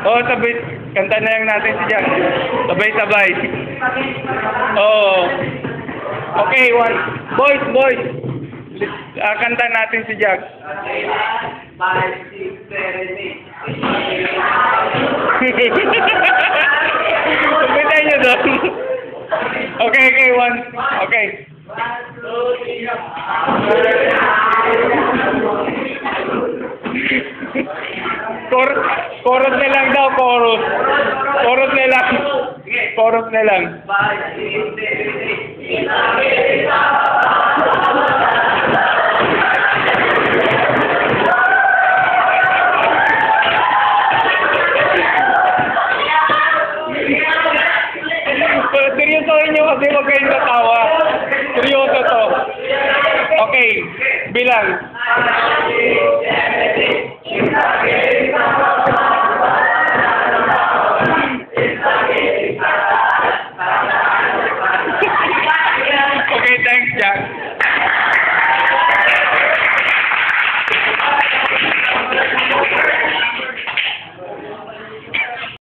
Oh, sabay. Kanta na lang natin si Jack. Sabay-sabay. Oh. Okay, one. Boys. Kanta natin si Jack. 5, 6, 7, 8. Sabitan nyo doon. Okay, one. Okay. Chorus na lang daw, chorus. Chorus na lang. Chorus na lang. 5, 6, 7, 8.